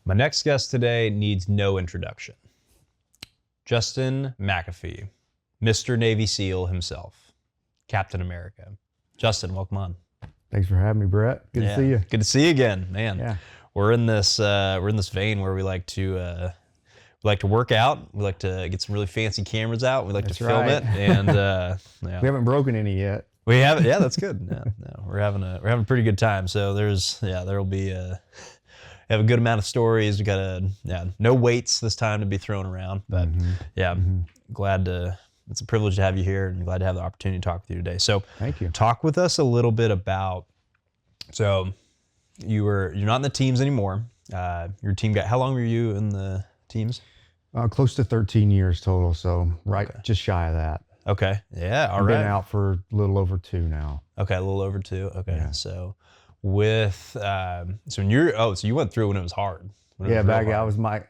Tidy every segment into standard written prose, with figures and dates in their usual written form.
My next guest today needs no introduction. Justin McAfee, Mr. Navy SEAL himself, Captain America. Justin, welcome on. Thanks for having me, Brett. Good to see you. Good to see you again, man. Yeah. We're in this vein where we like to work out. We like to get some really fancy cameras out. We like to film it, and yeah. We haven't broken any yet. We haven't. Yeah, that's good. No, we're having a pretty good time. So there'll be have a good amount of stories. We got no weights this time to be thrown around, but glad to. It's a privilege to have you here, and glad to have the opportunity to talk with you today. So, thank you. Talk with us a little bit about. So, you're not in the teams anymore. Your team guy. How long were you in the teams? Close to 13 years total. So just shy of that. Okay. Yeah. All I've right. been out for a little over 2 now. Okay, a little over 2. Okay. Yeah. So so you went through when it was hard. I was my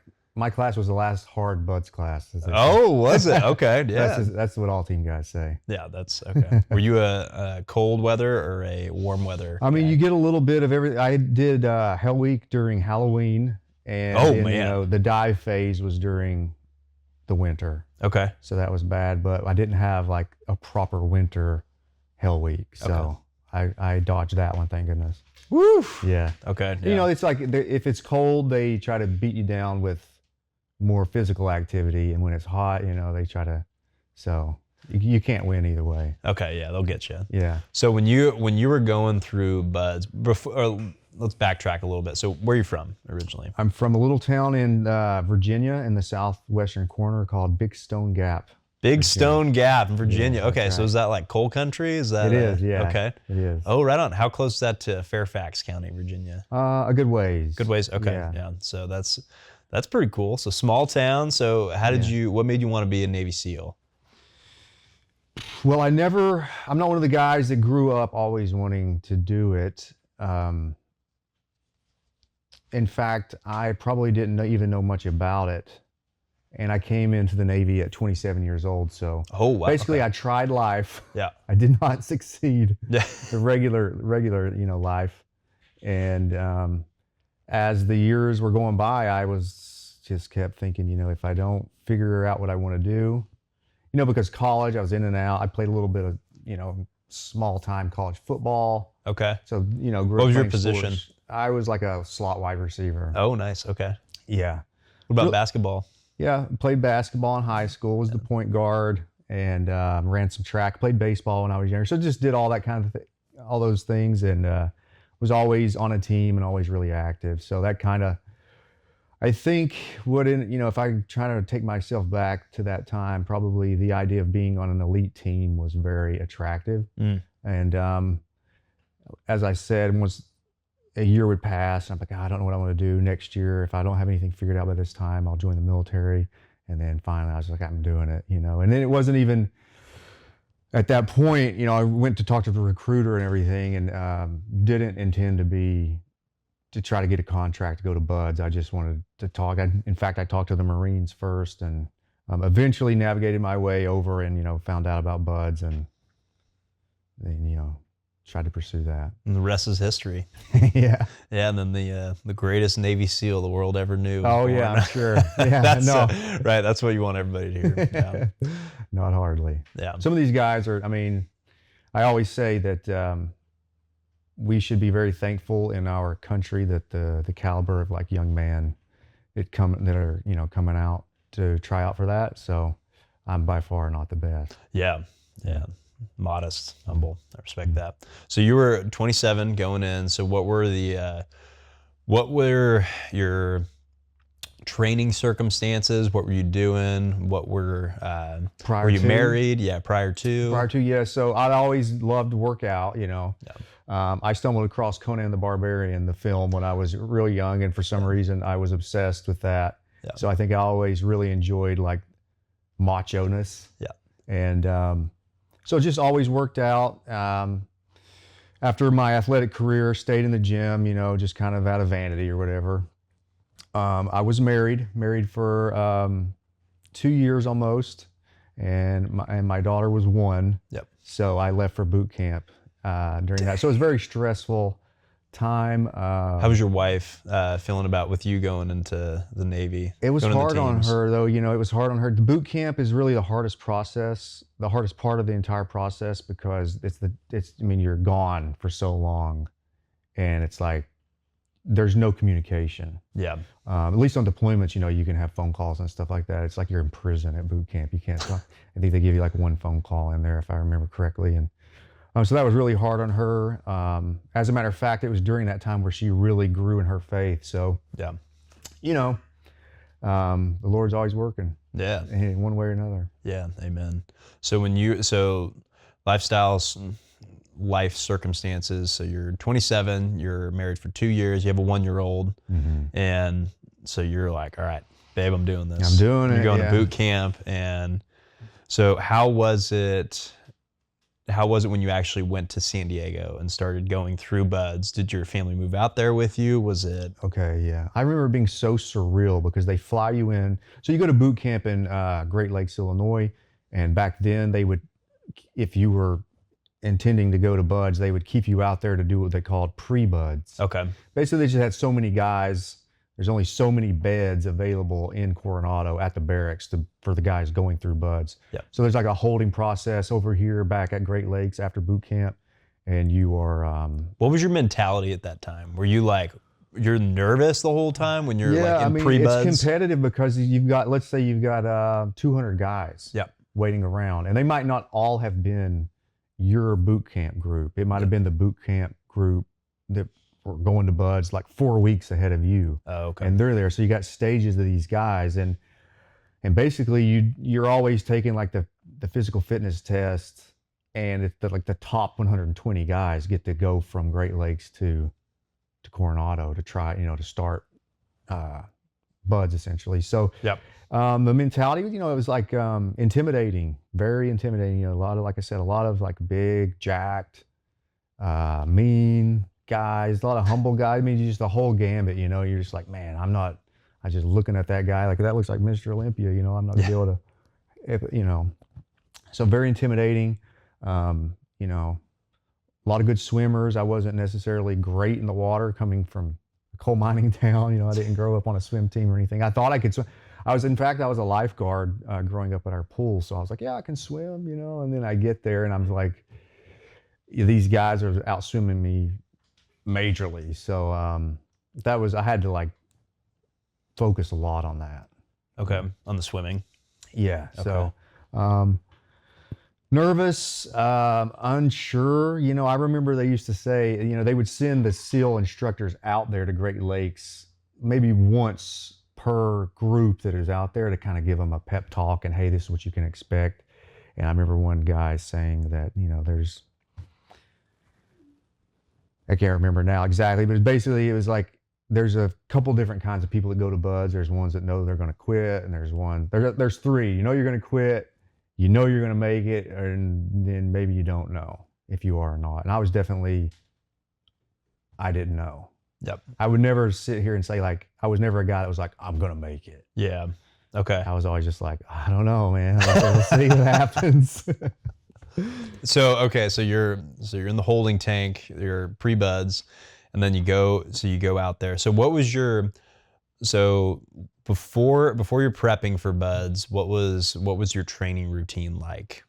class was the last hard buds class. Oh, was it? Okay. Yeah. That's what all team guys say. Yeah, that's okay. Were you a cold weather or a warm weather? I mean, you get a little bit of everything. I did Hell Week during Halloween, and the dive phase was during the winter. Okay. So that was bad, but I didn't have like a proper winter Hell Week. So I dodged that one, thank goodness. Woo! Yeah. Okay. Yeah. You know, it's like if it's cold, they try to beat you down with more physical activity, and when it's hot, they try to. So you can't win either way. Okay. Yeah, they'll get you. Yeah. So when you were going through buds, let's backtrack a little bit. So where are you from originally? I'm from a little town in Virginia in the southwestern corner called Big Stone Gap. Big Stone Gap in Virginia. Yeah, okay, right. So is that like coal country? Is that? It is, yeah. Okay. It is. Oh, right on. How close is that to Fairfax County, Virginia? A good ways. Good ways. Okay. Yeah. So that's pretty cool. So small town. So what made you want to be a Navy SEAL? Well, I'm not one of the guys that grew up always wanting to do it. In fact, I probably didn't even know much about it. And I came into the Navy at 27 years old. So basically I tried life. Yeah. I did not succeed. Yeah. The regular, life. And as the years were going by, I just kept thinking, if I don't figure out what I want to do, because college, I was in and out. I played a little bit of, small time college football. Okay. So, what was your position? Sports. I was like a slot wide receiver. Oh, nice. Okay. Yeah. What about basketball? Yeah, played basketball in high school, was the point guard, and ran some track, played baseball when I was younger. So just did all that kind of all those things, and was always on a team and always really active. So that kind of, I think, if I try to take myself back to that time, probably the idea of being on an elite team was very attractive. And as I said, once a year would pass, and I'm like, I don't know what I want to do next year. If I don't have anything figured out by this time, I'll join the military. And then finally I was like, I'm doing it, And then it wasn't even at that point, I went to talk to the recruiter and everything, and didn't intend to try to get a contract to go to Buds. I just wanted to talk. In fact, I talked to the Marines first, and eventually navigated my way over and, found out about Buds, and then, tried to pursue that. And the rest is history. Yeah. Yeah, and then the greatest Navy SEAL the world ever knew. Oh, yeah, I'm sure. Yeah, right, that's what you want everybody to hear. Yeah. Not hardly. Yeah. Some of these guys are, I always say that we should be very thankful in our country that the caliber of like young man that are, coming out to try out for that. So I'm by far not the best. Yeah. Yeah. Modest, humble. I respect that. So you were 27 going in. So what were your training circumstances? What were you doing? What were you married? Yeah, prior to. Yeah. So I'd always loved to work out. Yeah. I stumbled across Conan the Barbarian, the film, when I was really young, and for some reason I was obsessed with that. Yeah. So I think I always really enjoyed like macho-ness. Yeah. And so it just always worked out. After my athletic career, stayed in the gym, just kind of out of vanity or whatever. I was married for 2 years almost, and my daughter was 1. Yep. So I left for boot camp during that. So it was very stressful time. How was your wife feeling about with you going into the Navy? It was going into the hard on teams? her, though. It was hard on her. The boot camp is really the hardest process, the hardest part of the entire process, because you're gone for so long, and it's like there's no communication. Yeah. At least on deployments, you can have phone calls and stuff like that. It's like you're in prison at boot camp. You can't talk. I think they give you like one phone call in there, if I remember correctly, and so that was really hard on her. As a matter of fact, it was during that time where she really grew in her faith. So Yeah. The Lord's always working. Yeah. In one way or another. Yeah. Amen. So lifestyles, life circumstances. So you're 27, you're married for 2 years, you have a 1-year-old, and so you're like, all right, babe, I'm doing this. I'm doing it. You're going to boot camp, and so how was it when you actually went to San Diego and started going through buds? Did your family move out there with you? Was it? Okay, yeah. I remember it being so surreal because they fly you in. So you go to boot camp in Great Lakes, Illinois, and back then they would, if you were intending to go to buds, they would keep you out there to do what they called pre-buds. Okay. Basically, they just had so many guys. There's only so many beds available in Coronado at the barracks for the guys going through buds. Yeah. So there's like a holding process over here back at Great Lakes after boot camp, and you are. What was your mentality at that time? Were you like, you're nervous the whole time when you're like in pre-buds? It's competitive because let's say you've got 200 guys waiting around, and they might not all have been your boot camp group. It might have been the boot camp group that were going to buds like 4 weeks ahead of you. Oh, okay. And they're there. So you got stages of these guys, and basically you're always taking like the physical fitness test, and it's the top 120 guys get to go from Great Lakes to Coronado to try, to start buds essentially. So the mentality, it was like intimidating, very intimidating. A lot of, like I said, a lot of like big, jacked, mean guys, a lot of humble guys. I mean, just the whole gambit. You're just like, man, I'm just looking at that guy like that looks like Mr. Olympia. I'm not gonna be able to, So very intimidating. A lot of good swimmers. I wasn't necessarily great in the water, coming from a coal mining town. I didn't grow up on a swim team or anything. I thought I could swim. I was a lifeguard growing up at our pool. So I was like, yeah, I can swim, and then I get there and I'm like, these guys are out swimming me majorly. So I had to like focus a lot on that. Okay. On the swimming. Yeah. Okay. So nervous, unsure. I remember they used to say, they would send the SEAL instructors out there to Great Lakes maybe once per group that is out there to kind of give them a pep talk and, hey, this is what you can expect. And I remember one guy saying that, I can't remember now exactly, but basically it was like, there's a couple different kinds of people that go to buds. There's ones that know they're going to quit, and there's three. You're going to quit, you're going to make it, and then maybe you don't know if you are or not. And I didn't know. Yep. I would never sit here and say like, I was never a guy that was like, I'm going to make it. Yeah. Okay. I was always just like, I don't know, man. We'll see what happens. So you're in the holding tank, you're pre-buds, and then you go out there. So what was before you're prepping for buds, what was your training routine like?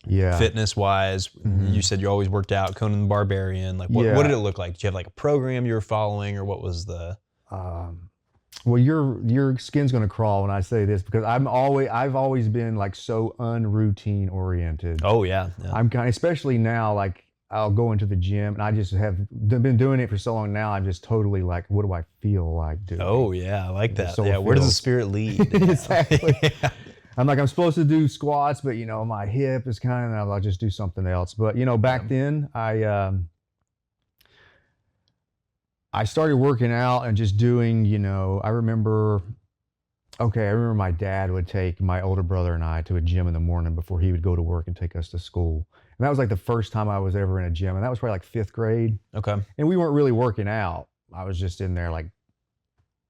Yeah. Fitness wise, you said you always worked out, Conan the Barbarian. Like what did it look like? Did you have like a program you were following, or what was the? Well, your skin's gonna crawl when I say this, because I've always been like so unroutine oriented. Oh yeah. I'm especially now, like I'll go into the gym and I just have been doing it for so long now. I'm just totally like, what do I feel like doing? Oh yeah, I like that. So yeah, where does the spirit lead? Exactly. Yeah. I'm like, I'm supposed to do squats, but my hip is kind of, I'll just do something else. But back then I started working out and just doing, I remember my dad would take my older brother and I to a gym in the morning before he would go to work and take us to school. And that was like the first time I was ever in a gym. And that was probably like 5th grade. Okay. And we weren't really working out. I was just in there like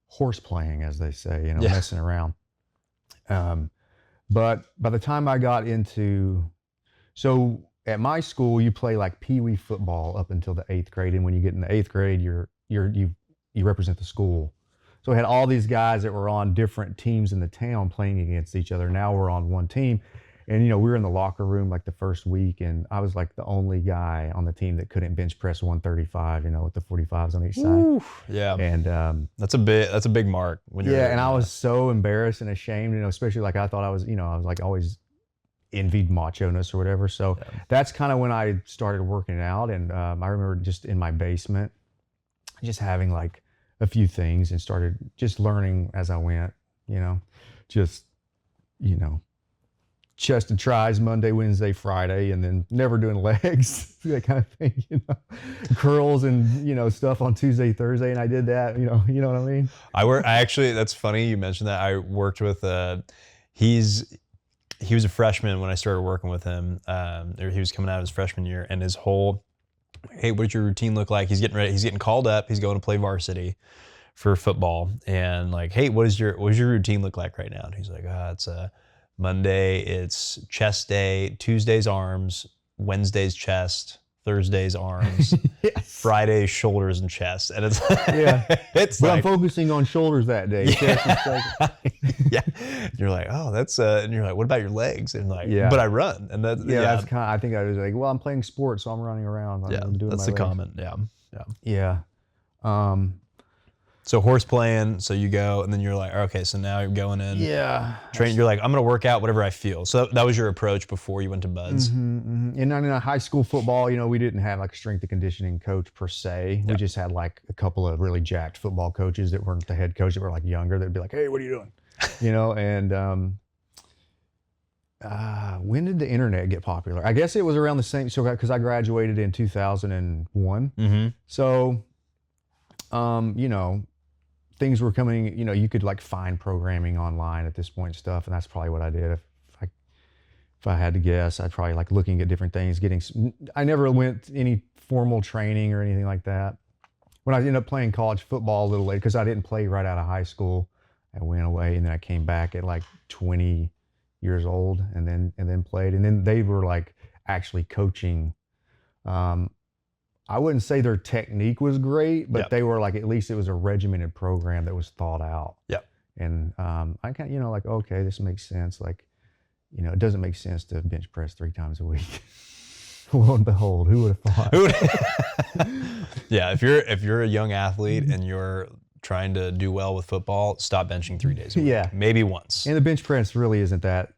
horse playing, as they say, messing around. But by the time I got into, so at my school, you play like pee-wee football up until the 8th grade. And when you get in the 8th grade, you represent the school. So we had all these guys that were on different teams in the town playing against each other. Now we're on one team. And, we were in the locker room like the first week, and I was like the only guy on the team that couldn't bench press 135, with the 45s on each side. Oof, yeah. And that's a big mark. When you're and I was so embarrassed and ashamed, especially like I thought I was like always envied macho-ness or whatever. So that's kind of when I started working out. And I remember just in my basement, just having like a few things and started just learning as I went, just, chest and tries Monday, Wednesday, Friday, and then never doing legs, that kind of thing, curls and, stuff on Tuesday, Thursday. And I did that, you know what I mean? I actually, that's funny you mentioned that. I worked with, he was a freshman when I started working with him. He was coming out of his freshman year, and his whole, hey, what does your routine look like? He's getting ready. He's getting called up. He's going to play varsity for football. And like, hey, what does your routine look like right now? And he's like, it's Monday, it's chest day, Tuesday's arms, Wednesday's chest, Thursday's arms, Yes. Friday's shoulders and chest. And it's it's but like, I'm focusing on shoulders that day. Yeah. You're like, oh, that's and you're like, what about your legs? And like, but I run. And that's that's kind of, I think I was like, well, I'm playing sports, so I'm running around. I'm doing that's my the legs. comment. Yeah. So horse playing, so you go, and then you're like, okay, so now you're going in. Train. You're like, I'm gonna work out whatever I feel. So that was your approach before you went to Buds. And in high school football, we didn't have like a strength and conditioning coach per se. We just had like a couple of really jacked football coaches that weren't the head coach, that were like younger. That'd be like, hey, what are you doing? And when did the internet get popular? I guess it was around the same. So because I graduated in 2001. So, things were coming, you could like find programming online at this point and stuff. And that's probably what I did. If I had to guess, I'd probably like looking at different things, I never went any formal training or anything like that. When I ended up playing college football a little later, because I didn't play right out of high school, I went away and then I came back at like 20 years old and then played. And then they were like actually coaching. I wouldn't say their technique was great, but they were like, at least it was a regimented program that was thought out. And I kind of, like, okay, this makes sense. Like, it doesn't make sense to bench press 3 times a week. Lo and behold, who would have thought? Yeah, if you're a young athlete and you're trying to do well with football, stop benching 3 days a week. Yeah. Maybe once. And the bench press really isn't that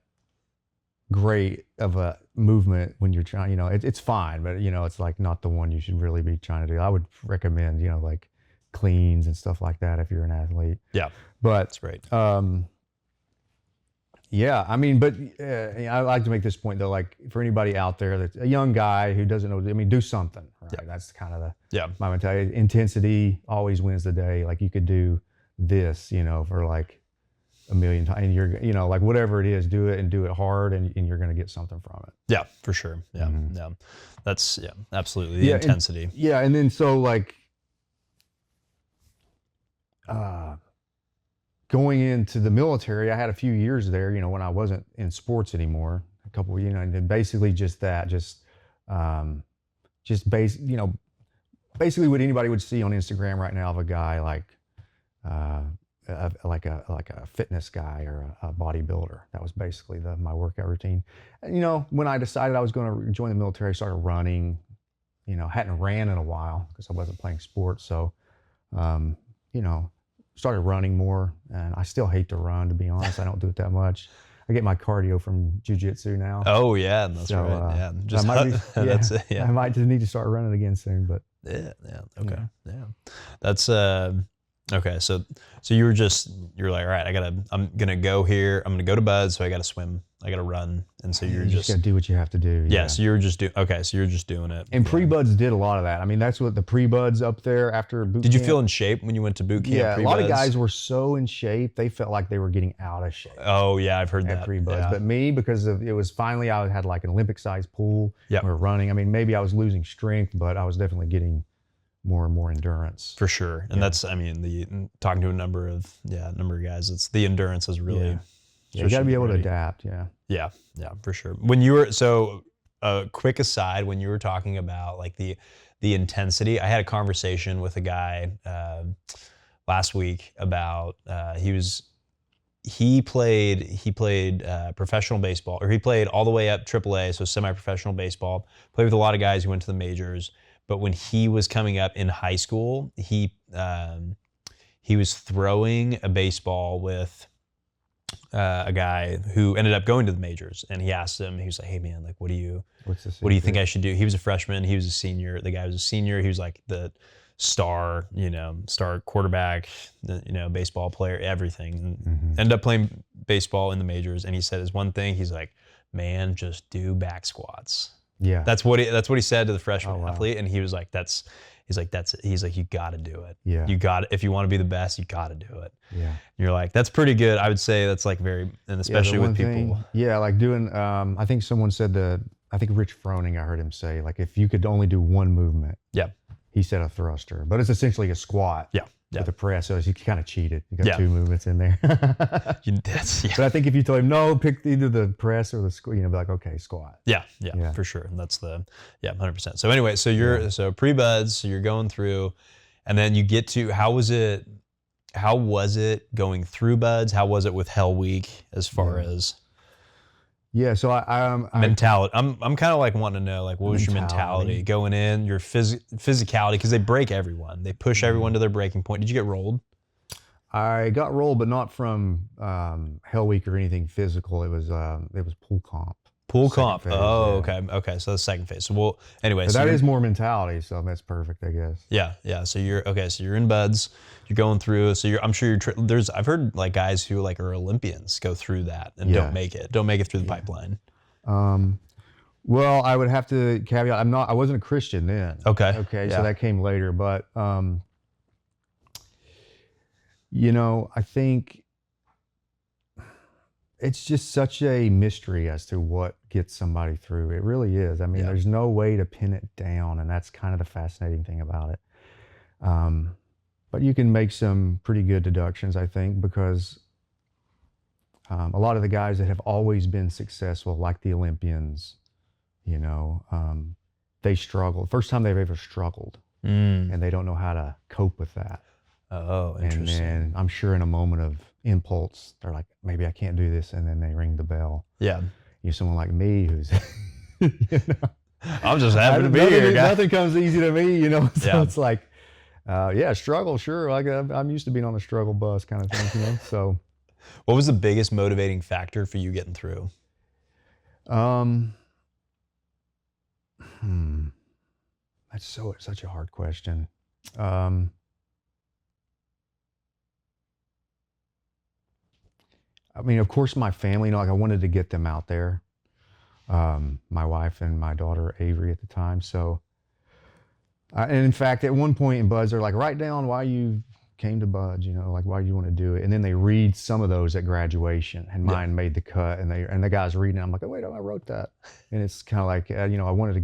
great of a movement when you're trying, it's fine, but it's like not the one you should really be trying to do. I would recommend, like cleans and stuff like that if you're an athlete. Yeah. But that's great. Yeah, I mean, but I like to make this point though, like for anybody out there that's a young guy who doesn't know, do something, right? That's kind of my mentality. Intensity always wins the day. Like you could do this, for like a million times, and you're, like whatever it is, do it and do it hard, and you're going to get something from it. Yeah, for sure. Yeah, that's absolutely the intensity. And then so like, going into the military, I had a few years there, when I wasn't in sports anymore, a couple, and then basically just that, basically what anybody would see on Instagram right now of a guy like a fitness guy or a bodybuilder. That was basically my workout routine. And, when I decided I was going to join the military, I started running, hadn't ran in a while because I wasn't playing sports. So, started running more, and I still hate to run, to be honest. I don't do it that much. I get my cardio from jiu-jitsu now. Oh yeah, that's right. Yeah, just that's it. Yeah, I might just need to start running again soon. But okay, that's okay. So you're like, all right, I'm gonna go here. I'm gonna go to Bud, so I gotta swim. I gotta run, and so you just gotta do what you have to do. Yeah. So you're just so you're just doing it. And pre-buds did a lot of that. I mean, that's what the pre-buds up there after boot camp. Did you feel in shape when you went to boot camp? Yeah, pre-buds? A lot of guys were so in shape they felt like they were getting out of shape. Oh yeah, I've heard that. Pre-buds, yeah. But me, because it was finally I had like an Olympic-sized pool. Yeah. We were running. I mean, maybe I was losing strength, but I was definitely getting more and more endurance. For sure, and that's talking to a number of guys. It's the endurance is really. You got to be able to adapt. Yeah, for sure. When you were a quick aside, when you were talking about like the intensity, I had a conversation with a guy last week about he played professional baseball, or he played all the way up AAA, so semi-professional baseball. Played with a lot of guys who went to the majors. But when he was coming up in high school, he was throwing a baseball with a guy who ended up going to the majors, and he asked him, he was like, "Hey man, like, what do you think I should do?" He was a freshman. He was a senior. The guy was a senior. He was like the star quarterback, baseball player, everything. Ended up playing baseball in the majors, and he said his one thing. He's like, "Man, just do back squats." Yeah, that's what he said to the freshman athlete, and he was like, He's like, you got to do it. Yeah. You got it. If you want to be the best, you got to do it. Yeah. And you're like, that's pretty good. I would say that's like very, and especially with people. Like doing, I think someone said I think Rich Froning, I heard him say, like, if you could only do one movement. Yeah. He said a thruster, but it's essentially a squat. Yeah. With a press, so he kind of cheated. You got two movements in there. But I think if you told him, no, pick either the press or the squat, be like, okay, squat. Yeah, for sure. And that's 100%. So anyway, so you're so pre-buds, so you're going through, and then you get to, how was it going through buds? How was it with Hell Week as far as so mentality? I'm kind of like wanting to know, like, what was your mentality going in, your physicality, because they break everyone. They push everyone to their breaking point. Did you get rolled? I got rolled, but not from Hell Week or anything physical. It was pool comp. Pool comp. Phase, okay. So the second phase. So well, anyway. So that is more mentality, so that's perfect, I guess. Yeah. So you're in buds. You're going through. So I'm sure I've heard like guys who like are Olympians go through that and don't make it through the pipeline. Well, I would have to caveat, I wasn't a Christian then. Okay. So that came later, but I think it's just such a mystery as to what gets somebody through. It really is. I mean, there's no way to pin it down, and that's kind of the fascinating thing about it. But you can make some pretty good deductions, I think, because a lot of the guys that have always been successful, like the Olympians, they struggle. First time they've ever struggled, and they don't know how to cope with that. Oh, interesting. And then I'm sure in a moment of impulse, they're like, maybe I can't do this, and then they ring the bell. Yeah. You're someone like me who's, I'm just happy to be here, guys. Nothing comes easy to me, So it's like, struggle, sure. Like I'm used to being on the struggle bus kind of thing, So, what was the biggest motivating factor for you getting through? That's such a hard question. I mean, of course, my family, like I wanted to get them out there. My wife and my daughter, Avery, at the time. So, and in fact, at one point in Buds, they're like, write down why you came to Buds, like why do you want to do it? And then they read some of those at graduation, and mine made the cut. And the guy's reading it. I'm like, oh, wait, I wrote that. And it's kind of like, I wanted to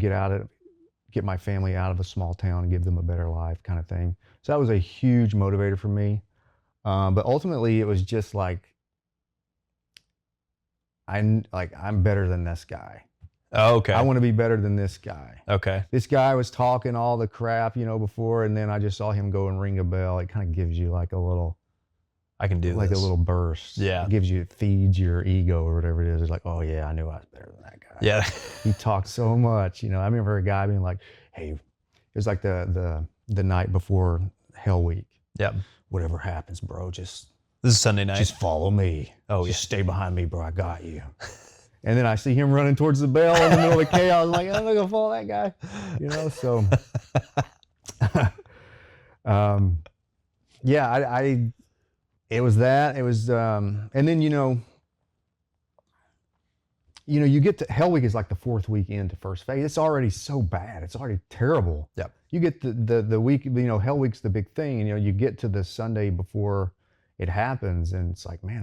get my family out of a small town and give them a better life, kind of thing. So that was a huge motivator for me. But ultimately, it was just like, I'm better than this guy. Oh, okay. I want to be better than this guy. Okay. This guy was talking all the crap, before, and then I just saw him go and ring a bell. It kind of gives you like a little, I can do like this. a little burst. Yeah. It feeds your ego or whatever it is. It's like, oh yeah, I knew I was better than that guy. Yeah. He talked so much. I remember a guy being like, hey, it was like the night before Hell Week. Yeah. Whatever happens, bro, this is Sunday night. Just follow me. Oh, just stay behind me, bro. I got you. And then I see him running towards the bell in the middle of the chaos. I'm like, I'm not gonna follow that guy, So, it was that. It was, and then you get to Hell Week is like the fourth week into first phase. It's already so bad. It's already terrible. Yep. You get the week. Hell Week's the big thing. And, you get to the Sunday before it happens, and it's like, man,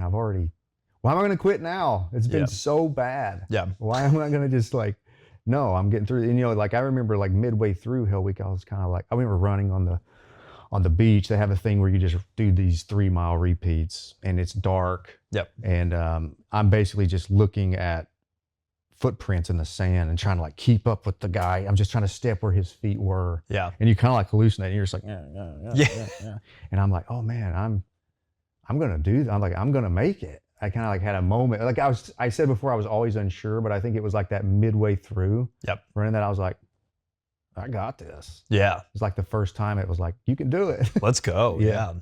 why am I going to quit now? It's been so bad. Yeah. Why am I going to just no, I'm getting through. And, I remember midway through Hell Week, I was kind of I remember running on the beach. They have a thing where you just do these 3-mile repeats, and it's dark. Yep. And I'm basically just looking at footprints in the sand and trying to like keep up with the guy. I'm just trying to step where his feet were. Yeah. And you kind of like hallucinate. And you're just like, Yeah. And I'm like, oh man, I'm gonna do that. I'm like, I'm gonna make it. I kind of like had a moment. Like I said before, I was always unsure, but I think it was like that midway through running that I was like, I got this. Yeah. It's like the first time it was like, you can do it. Let's go. Yeah.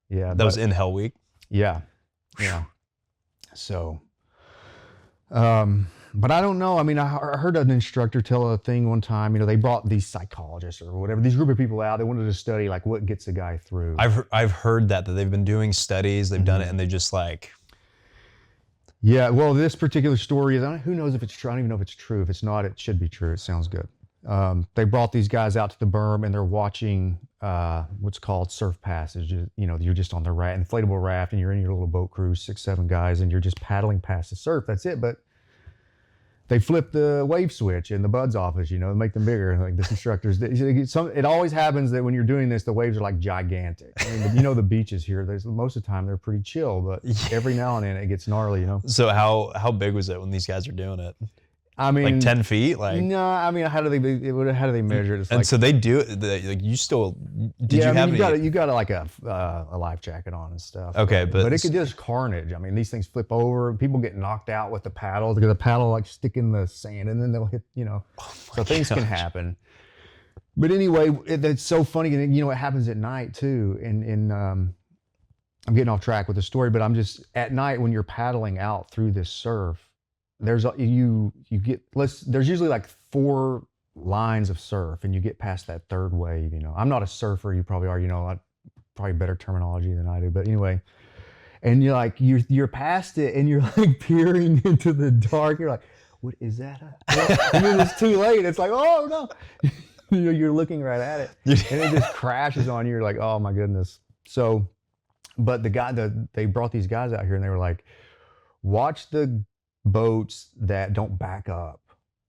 Yeah. That was in Hell Week. Yeah. Yeah. So, but I don't know. I mean, I heard an instructor tell a thing one time, they brought these psychologists or whatever, these group of people out, they wanted to study like what gets a guy through. I've heard that they've been doing studies, they've done it, and they just like. Yeah. Well, this particular story is, who knows if it's true. I don't even know if it's true. If it's not, it should be true. It sounds good. They brought these guys out to the berm and they're watching what's called surf passage. You're just on the inflatable raft and you're in your little boat crew, 6-7 guys, and you're just paddling past the surf. That's it. But they flip the wave switch in the Bud's office, make them bigger. Like this instructor's, it always happens that when you're doing this, the waves are like gigantic. I mean, the beaches here, most of the time they're pretty chill, but every now and then it gets gnarly, So how big was it when these guys are doing it? I mean, like 10 feet? Like no, I mean, how do they measure it? It's and like, so they do it. Like you still did yeah, you have you got like a life jacket on and stuff. Okay, but it could just carnage. I mean, these things flip over. People get knocked out with the paddles because the paddle like stick in the sand and then they'll hit. So things can happen. But anyway, it's so funny. And it happens at night too. And I'm getting off track with the story, but I'm just at night when you're paddling out through this surf. There's usually like 4 lines of surf and you get past that third wave. I'm not a surfer, you probably are, probably better terminology than I do, but anyway, and you're past it and you're like peering into the dark. You're like, what is that? And then it's too late. It's like, oh no. You're looking right at it and it just crashes on you. You're like, oh my goodness. So, but they brought these guys out here and they were like, watch the boats that don't back up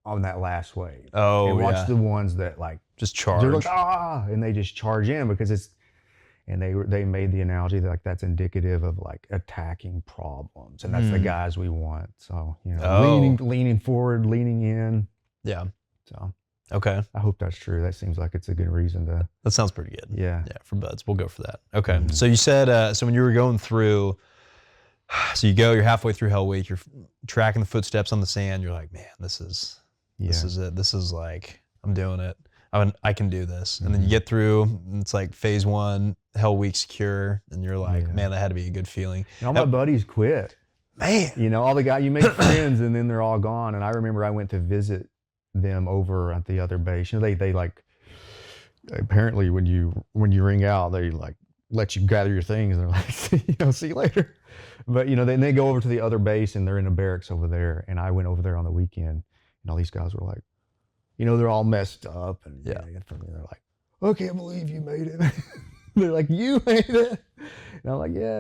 on that last wave. Oh, and watch the ones that like just charge. They're like and they just charge in because they made the analogy that like that's indicative of like attacking problems, and that's the guys we want. So leaning forward, leaning in. Yeah. So okay. I hope that's true. That seems like it's a good reason to. That sounds pretty good. Yeah. Yeah. For buds, we'll go for that. Okay. Mm-hmm. So you said so when you were going through. So you're halfway through Hell Week, you're tracking the footsteps on the sand. You're like, man, this is it. This is like, I'm doing it. I can do this. And then you get through, it's like phase 1, Hell Week secure. And you're like, man, that had to be a good feeling. And all my buddies quit. Man. All the guys, you make friends and then they're all gone. And I remember I went to visit them over at the other base. They like, apparently when you ring out, they like let you gather your things and they're like, see you later. But then they go over to the other base and they're in a barracks over there. And I went over there on the weekend and all these guys were like, they're all messed up and they're like, I can't believe you made it. They're like, you made it. And I'm like, yeah,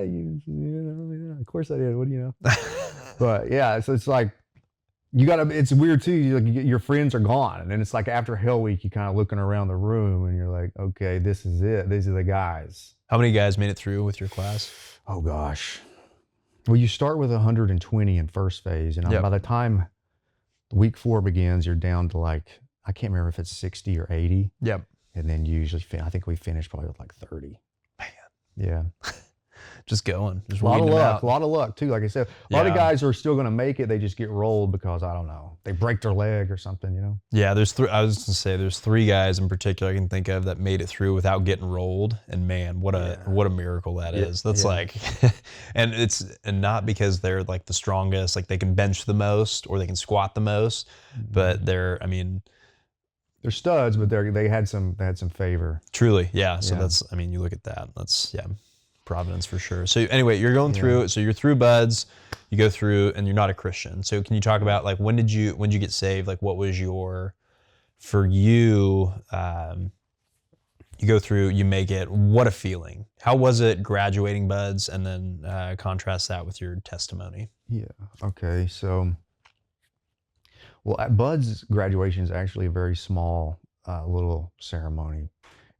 of course I did. What do you know? But yeah, so it's like it's weird too. Your friends are gone, and then it's like after Hell Week, you kind of looking around the room and you're like, okay, this is it. These are the guys. How many guys made it through with your class? Oh gosh. Well, you start with 120 in first phase, and by the time week 4 begins, you're down to like, I can't remember if it's 60 or 80. Yep. And then you usually, I think we finished probably with like 30. Man. Yeah. Just going. Just a lot of luck too. Like I said, a lot of guys are still going to make it. They just get rolled because, I don't know, they break their leg or something, Yeah, I was going to say, there's 3 guys in particular I can think of that made it through without getting rolled. And man, what a miracle that is. That's like, and it's not because they're like the strongest, like they can bench the most or they can squat the most, but they're studs, but they had some favor. Truly. Yeah. So that's, you look at that, that's, Providence for sure. So anyway, you're going through it. So you're through buds, you go through, and you're not a Christian. So can you talk about like when did you get saved? Like what was for you? You go through, you make it. What a feeling! How was it graduating buds, and then contrast that with your testimony? Yeah. Okay. So, well, at Bud's graduation is actually a very small little ceremony.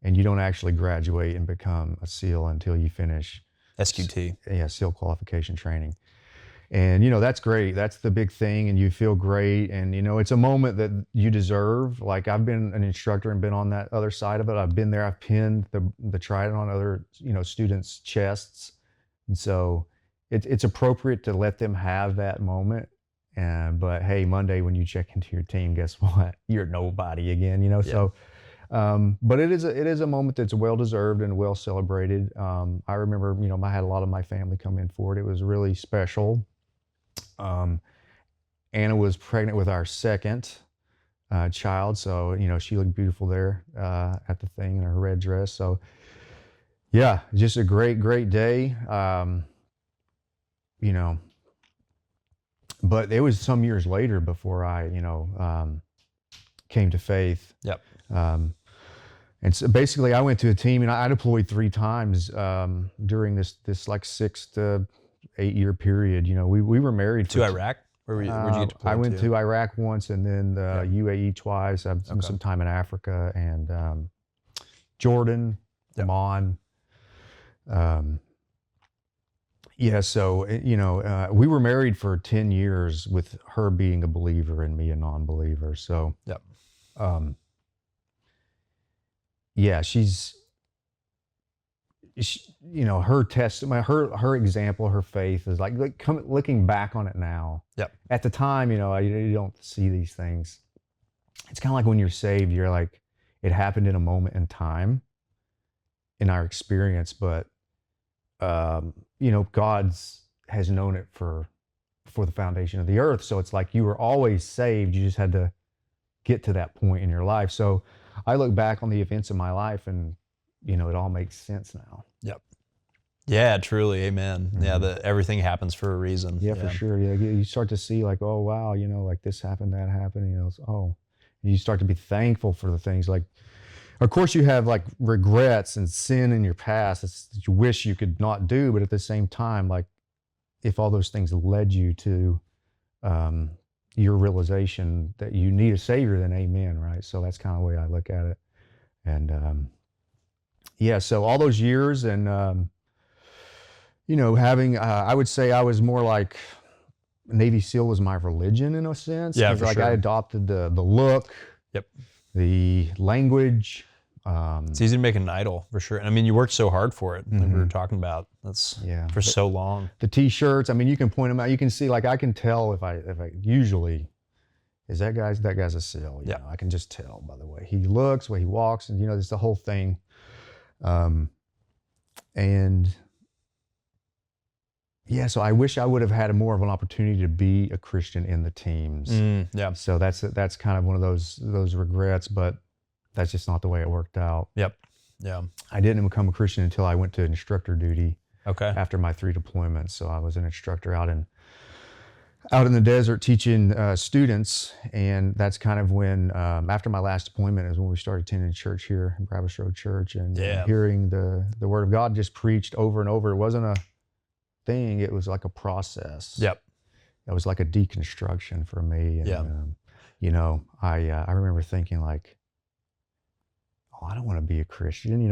And you don't actually graduate and become a SEAL until you finish SQT. SEAL qualification training. And, that's great. That's the big thing. And you feel great. And, it's a moment that you deserve. Like, I've been an instructor and been on that other side of it. I've been there. I've pinned the trident on other, students' chests. And so it's appropriate to let them have that moment. But hey, Monday when you check into your team, guess what? You're nobody again, Yeah. So, but it is a moment that's well deserved and well celebrated. I remember, I had a lot of my family come in for it. It was really special. Anna was pregnant with our second child, so she looked beautiful there at the thing in her red dress. So yeah, just a great day. But it was some years later before I came to faith. Yep. And so basically I went to a team, and I deployed 3 times during this like 6 to 8 year period. We were married to Iraq. Where'd you get deployed? I went to Iraq once, and then the UAE twice. I've Okay. some time in Africa and Jordan, Oman. Yeah, so we were married for 10 years with her being a believer and me a non-believer. So Yep. yeah, her testimony, her example, her faith is like looking back on it now. Yep. At the time, you don't see these things. It's kind of like when you're saved, you're like, it happened in a moment in time in our experience, but God's has known it for the foundation of the earth. So it's like you were always saved. You just had to get to that point in your life. So I look back on the events of my life, and it all makes sense now. Yep. Yeah, truly. Amen. Mm-hmm. Yeah, everything happens for a reason. Yeah, for sure. Yeah, you start to see like, oh wow, like this happened, that happened. And you start to be thankful for the things. Like, of course, you have like regrets and sin in your past that you wish you could not do, but at the same time, like, if all those things led you to your realization that you need a savior, then amen, right? So that's kind of the way I look at it. And yeah, so all those years, and having I would say I was more like Navy SEAL was my religion in a sense. Yeah, for like sure. I adopted the look, Yep, the language. It's easy to make an idol for sure. And I mean, you worked so hard for it. Like we were talking about. That's for so long. The T-shirts. I mean, you can point them out. You can see, like, I can tell if I usually is that guy's a SEAL. You know, I can just tell by the way he looks, the way he walks, and it's the whole thing. And yeah, so I wish I would have had more of an opportunity to be a Christian in the teams. Yeah. So that's kind of one of those regrets, but that's just not the way it worked out. Yep. Yeah. I didn't become a Christian until I went to instructor duty. Okay. After my 3 deployments, so I was an instructor out in the desert teaching students, and that's kind of when after my last deployment is when we started attending church here in Barabbas Road Church, and hearing the Word of God just preached over and over. It wasn't a thing; it was like a process. Yep. It was like a deconstruction for me, and I remember thinking like, oh, I don't want to be a Christian,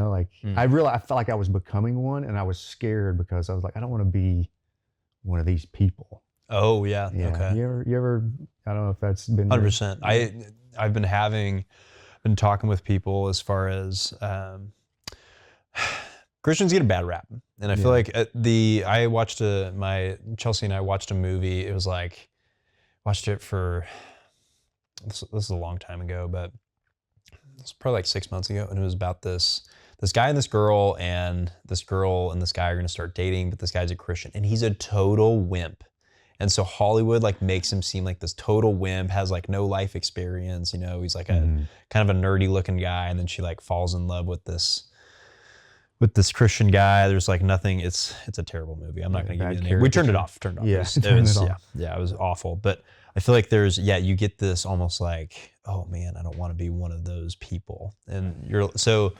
I felt like I was becoming one, and I was scared because I was like, I don't want to be one of these people. Oh yeah. Yeah. Okay. You ever, I don't know if that's been 100%. I've been talking with people as far as Christians get a bad rap, and I feel like Chelsea and I watched a movie. It was like, watched it for this is a long time ago, but it's probably like 6 months ago, and it was about this guy and this girl, and this girl and this guy are going to start dating, but this guy's a Christian, and he's a total wimp. And so Hollywood like makes him seem like this total wimp, has like no life experience, he's like a kind of a nerdy looking guy, and then she like falls in love with this Christian guy. There's like nothing. It's a terrible movie. I'm not going to give you the name. We turned it off. Yeah, it was awful. But I feel like you get this almost like, oh man, I don't want to be one of those people. And so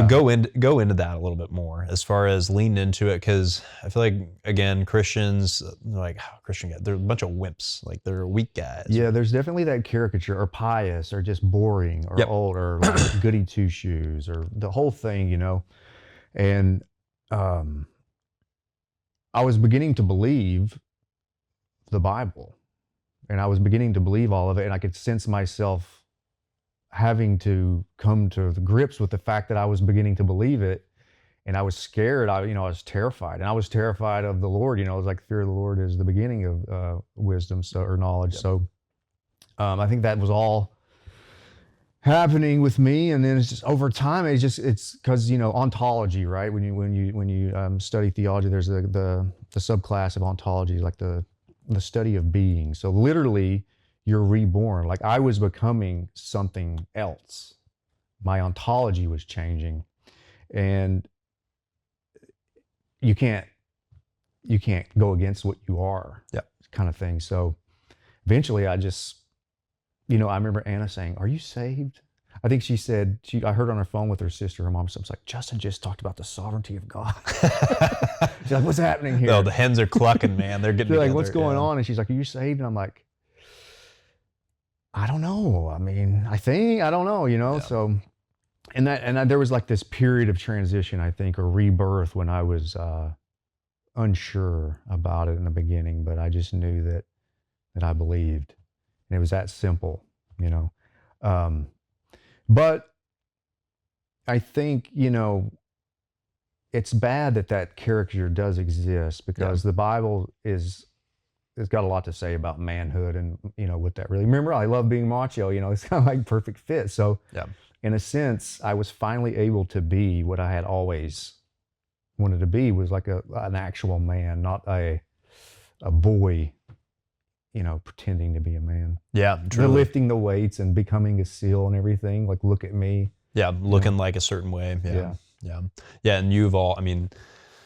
go into that a little bit more as far as lean into it, because I feel like, again, Christians, they're like, Christian guys, they're a bunch of wimps. Like, they're weak guys. Yeah, there's definitely that caricature, or pious, or just boring, or old, or like goody two shoes, or the whole thing, And I was beginning to believe the Bible. And I was beginning to believe all of it, and I could sense myself having to come to the grips with the fact that I was beginning to believe it. And I was scared. I was terrified, and I was terrified of the Lord. It was like fear of the Lord is the beginning of wisdom, or knowledge. Yep. So I think that was all happening with me, and then it's just over time. It's because ontology, right? When you study theology, there's the subclass of ontology, like the study of being. So literally, you're reborn. Like I was becoming something else. My ontology was changing, and you can't go against what you are. Yeah, kind of thing. So eventually, I just. I remember Anna saying, "Are you saved?" I think she said, I heard on her phone with her sister, her mom, was like, "Justin just talked about the sovereignty of God." She's like, "What's happening here?" No, the hens are clucking, man. They're getting like, "What's going on?" And she's like, "Are you saved?" And I'm like, "I don't know. I mean, I don't know, Yeah. So, and there was like this period of transition, I think, or rebirth when I was unsure about it in the beginning, but I just knew that I believed. And it was that simple, But I think, it's bad that caricature does exist, because the Bible it's got a lot to say about manhood and, what that really, remember, I love being macho, it's kind of like perfect fit. So in a sense, I was finally able to be what I had always wanted to be, was like an actual man, not a boy, pretending to be a man. Yeah, truly. They're lifting the weights and becoming a SEAL and everything. Like, look at me. Yeah, looking like a certain way. Yeah. And you've all, I mean,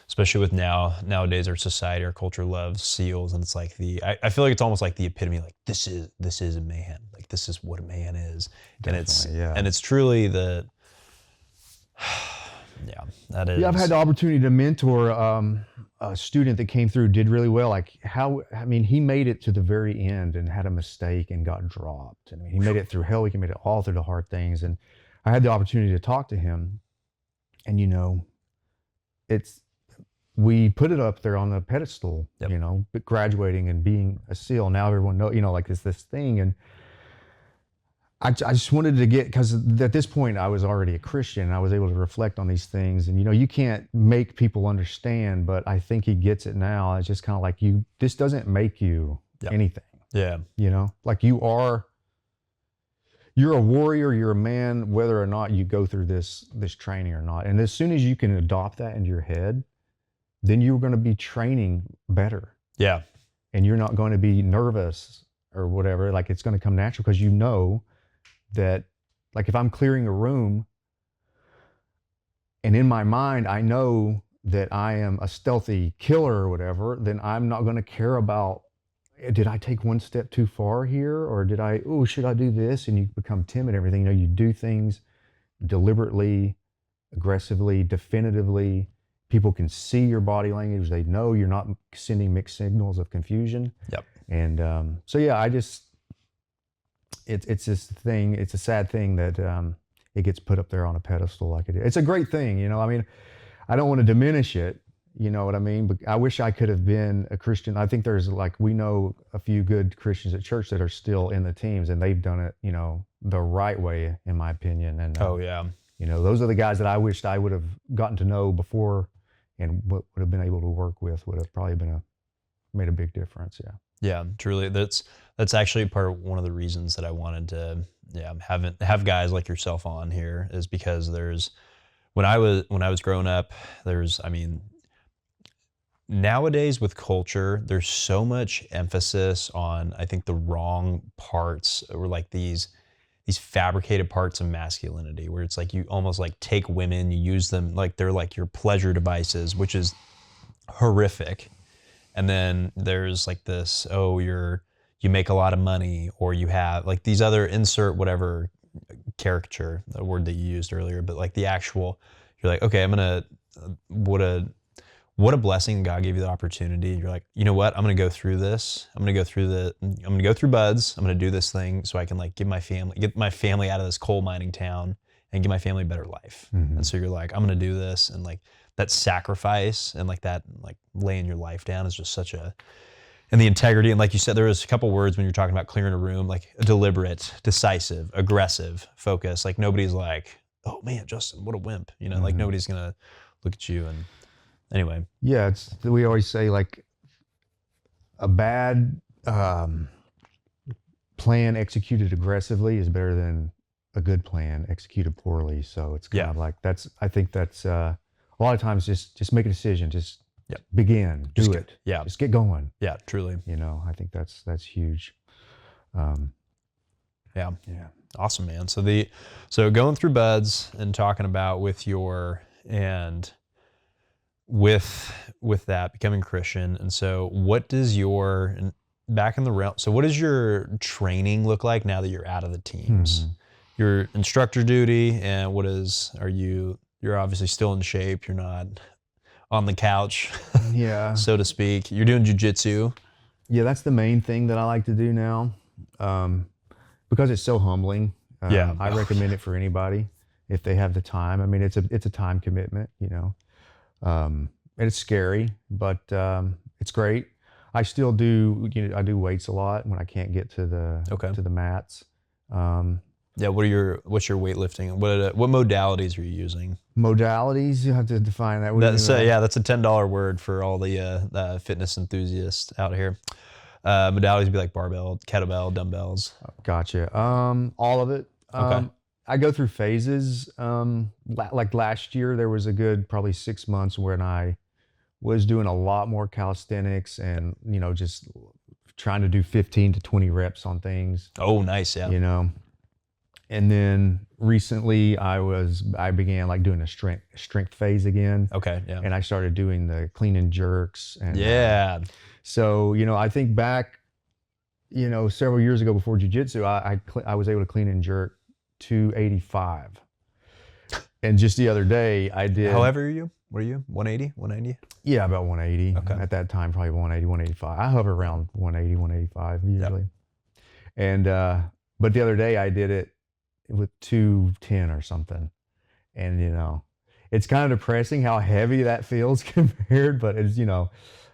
especially with nowadays, our society, our culture loves SEALs, and it's like I feel like it's almost like the epitome. Like this is a man. Like this is what a man is. Definitely, and it's truly the. Yeah, that is. Yeah, I've had the opportunity to mentor a student that came through, did really well. Like he made it to the very end and had a mistake and got dropped. He made it through hell. He made it all through the hard things. And I had the opportunity to talk to him, and we put it up there on the pedestal, but graduating and being a SEAL. Now everyone knows, like it's this thing. And I just wanted to because at this point I was already a Christian, and I was able to reflect on these things. And, you can't make people understand, but I think he gets it now. It's just kind of like this doesn't make you anything. Yeah. Like you're a warrior, you're a man, whether or not you go through this training or not. And as soon as you can adopt that into your head, then you're going to be training better. Yeah. And you're not going to be nervous or whatever. Like it's going to come natural, because that, like, if I'm clearing a room and in my mind I know that I am a stealthy killer or whatever, then I'm not going to care about, did I take one step too far here, or should I do this? And you become timid and everything. You do things deliberately, aggressively, definitively. People can see your body language. They know you're not sending mixed signals of confusion. Yep. And so yeah, it's this thing. It's a sad thing that it gets put up there on a pedestal like it is. It's a great thing, I don't want to diminish it, you know what I mean? But I wish I could have been a Christian. I think there's we know a few good Christians at church that are still in the teams, and they've done it, the right way, in my opinion. And those are the guys that I wished I would have gotten to know before, and would have been able to work with would have probably made a big difference. Yeah. Yeah, truly. That's actually one of the reasons that I wanted to have guys like yourself on here, is because when I was growing up, nowadays with culture, there's so much emphasis on, I think, the wrong parts, or like these fabricated parts of masculinity, where it's like you almost like take women, you use them like they're like your pleasure devices, which is horrific. And then there's like this, you make a lot of money, or you have like these other insert whatever caricature, the word that you used earlier, but like the actual, you're like, okay, what a blessing God gave you the opportunity. You're like, you know what? I'm going to go through this. I'm going to go through buds. I'm going to do this thing so I can like get my family out of this coal mining town and give my family a better life. Mm-hmm. And so you're like, I'm going to do this. And like that sacrifice and like that, like laying your life down is just and the integrity. And like you said, there was a couple words when you're talking about clearing a room, like deliberate, decisive, aggressive, focus. Like nobody's like, oh man, Justin, what a wimp. You know, like nobody's going to look at you. And anyway. Yeah, we always say like a bad plan executed aggressively is better than a good plan executed poorly. So it's kind of like I think that's a lot of times just make a decision, just begin, do it. Just get going. Yeah, truly. You know, I think that's huge. Yeah. Awesome, man. So going through buds and talking about with that becoming Christian. And so what does back in the realm, so what does your training look like now that you're out of the teams? Your instructor duty, and you're obviously still in shape. You're not on the couch, so to speak. You're doing jujitsu. Yeah, that's the main thing that I like to do now, because it's so humbling. I recommend it for anybody if they have the time. I mean, it's a time commitment, you know, and it's scary, but it's great. I still do. I do weights a lot when I can't get to the mats. What's your weightlifting? What modalities are you using? Modalities, you have to define that. That's a $10 word for all the fitness enthusiasts out here. Modalities would be like barbell, kettlebell, dumbbells. Gotcha. All of it. Okay. I go through phases. Like last year, there was a good probably 6 months when I was doing a lot more calisthenics and, you know, just trying to do 15 to 20 reps on things. Oh, nice. Yeah. You know, and then recently I began like doing a strength phase again. Okay. Yeah. And I started doing the clean and jerks. And so, you know, I think back, you know, several years ago before jiu-jitsu, I was able to clean and jerk 285. And just the other day I did. However you? What are you? 180? 190? Yeah, about 180. Okay. At that time, probably 180, 185. I hover around 180, 185 usually. Yep. And, but the other day I did it with 210 or something. And, you know, it's kind of depressing how heavy that feels compared, but it's, you know,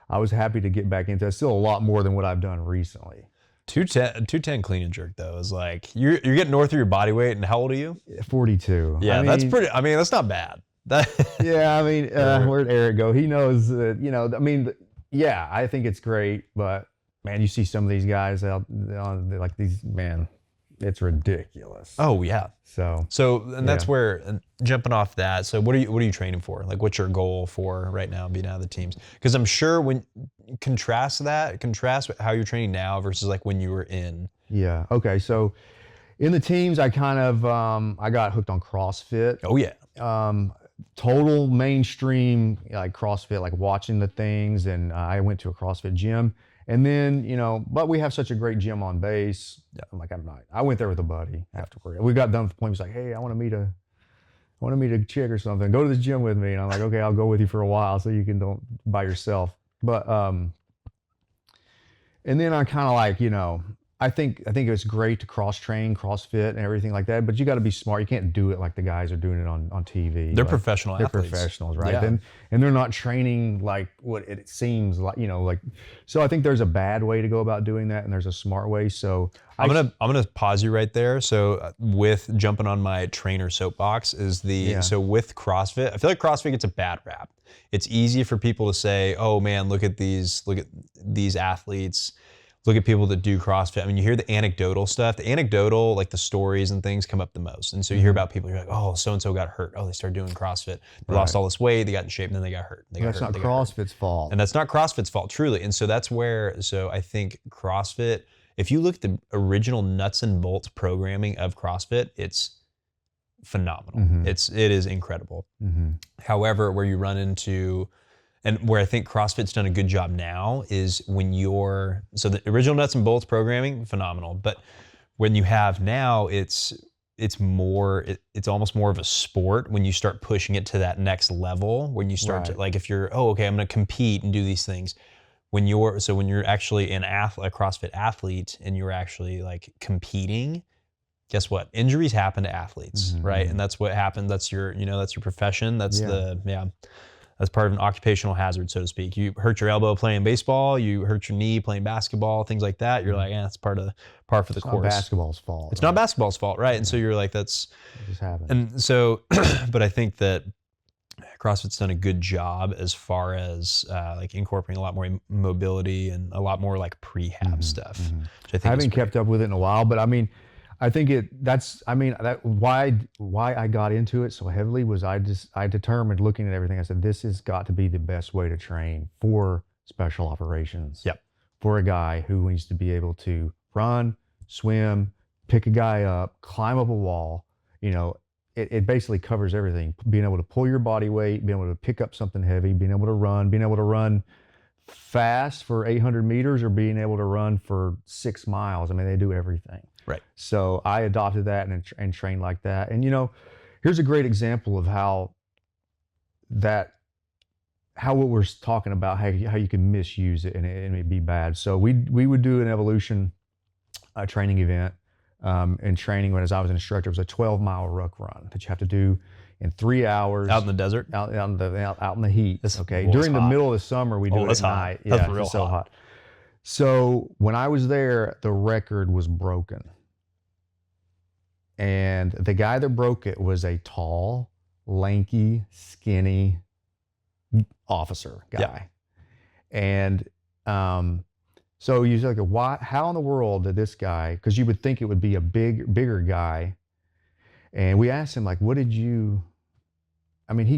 I was happy to get back into it. It's still a lot more than what I've done recently. 210 clean and jerk though is like, you're getting north of your body weight. And how old are you? 42. Yeah, that's not bad. Yeah, I mean, where'd Eric go? He knows that, you know, I mean, yeah, I think it's great, but man, you see some of these guys out on like these, man, it's ridiculous. Oh yeah. So that's where, and jumping off that. So what are you training for? Like, what's your goal for right now being out of the teams? Because I'm sure when contrast how you're training now versus like when you were in. Yeah. Okay. So in the teams, I kind of, I got hooked on CrossFit. Oh yeah. Total mainstream, like CrossFit, like watching the things. And I went to a CrossFit gym. And then, you know, but we have such a great gym on base. Yeah. I'm like, I'm not. I went there with a buddy afterward. We got done with the point. He was like, hey, I want to meet a chick or something. Go to this gym with me. And I'm like, okay, I'll go with you for a while so you can don't by yourself. But and then I kind of like, you know, I think it's great to cross-train, CrossFit and everything like that, but you got to be smart. You can't do it like the guys are doing it on TV. They're like, professional athletes. They're professionals, right? Yeah. And they're not training like what it seems like, you know, like, so I think there's a bad way to go about doing that and there's a smart way. So I'm gonna pause you right there. So with jumping on my trainer soapbox so with CrossFit, I feel like CrossFit gets a bad rap. It's easy for people to say, oh man, look at these athletes. Look at people that do CrossFit. I mean, you hear the anecdotal stuff. The anecdotal, like the stories and things come up the most. And so you hear about people, you're like, oh, so-and-so got hurt. Oh, they started doing CrossFit. They lost all this weight. They got in shape and then they got hurt. That's not CrossFit's fault. And that's not CrossFit's fault, truly. And so that's where, so I think CrossFit, if you look at the original nuts and bolts programming of CrossFit, it's phenomenal. Mm-hmm. It is incredible. Mm-hmm. However, where you run into, and where I think CrossFit's done a good job now is when so the original nuts and bolts programming, phenomenal. But when you have now, it's almost more of a sport when you start pushing it to that next level, when you start to, like, if you're, oh, okay, I'm going to compete and do these things. When you're actually a CrossFit athlete and you're actually like competing, guess what? Injuries happen to athletes, right? And that's what happened. That's your profession. That's as part of an occupational hazard, so to speak. You hurt your elbow playing baseball, you hurt your knee playing basketball, things like that. You're like, it's par for the course. It's not basketball's fault. It's not basketball's fault, right? And so you're like, it just happened. And so, but I think that CrossFit's done a good job as far as like incorporating a lot more mobility and a lot more like prehab stuff. Which I haven't kept up with it in a while, but I mean, I think why I got into it so heavily was I determined, looking at everything, I said, this has got to be the best way to train for special operations. Yep. For a guy who needs to be able to run, swim, pick a guy up, climb up a wall. It basically covers everything. Being able to pull your body weight, being able to pick up something heavy, being able to run fast for 800 meters, or being able to run for 6 miles. I mean, they do everything. Right. So I adopted that and trained like that. And here's a great example of how what we're talking about, how you can misuse it and it be bad. So we would do an evolution training event. And training, when I was an instructor, it was a 12-mile ruck run that you have to do in 3 hours. Out in the desert? Out in the heat. During the middle of the summer, we do it at night. That's yeah, real it's so hot. So when I was there, the record was broken. And the guy that broke it was a tall, lanky, skinny officer guy. Yeah. And so you're like, how in the world did this guy, because you would think it would be a bigger guy. And we asked him, like, he